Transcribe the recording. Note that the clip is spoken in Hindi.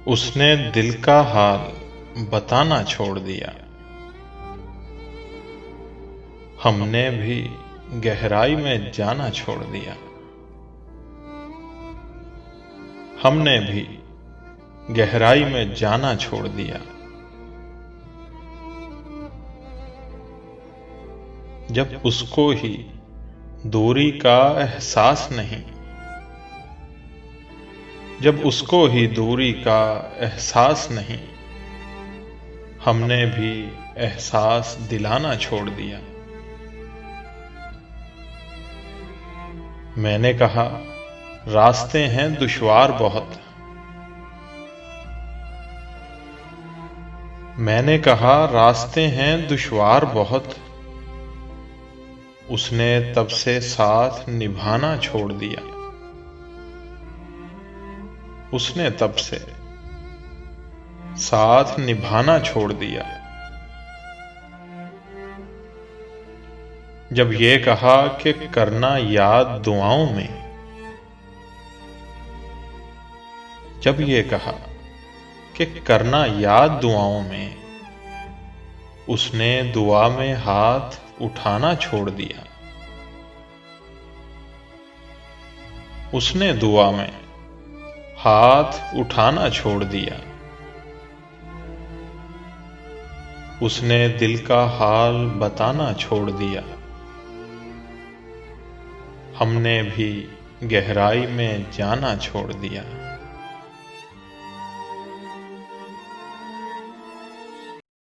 उसने दिल का हाल बताना छोड़ दिया। हमने भी गहराई में जाना छोड़ दिया। हमने भी गहराई में जाना छोड़ दिया। जब उसको ही दूरी का एहसास नहीं, जब उसको ही दूरी का एहसास नहीं, हमने भी एहसास दिलाना छोड़ दिया। मैंने कहा रास्ते हैं दुश्वार बहुत। मैंने कहा रास्ते हैं दुश्वार बहुत। उसने तब से साथ निभाना छोड़ दिया। उसने तब से साथ निभाना छोड़ दिया। जब ये कहा कि करना याद दुआओं में, जब ये कहा कि करना याद दुआओं में, उसने दुआ में हाथ उठाना छोड़ दिया। उसने दुआ में हाथ उठाना छोड़ दिया। उसने दिल का हाल बताना छोड़ दिया। हमने भी गहराई में जाना छोड़ दिया।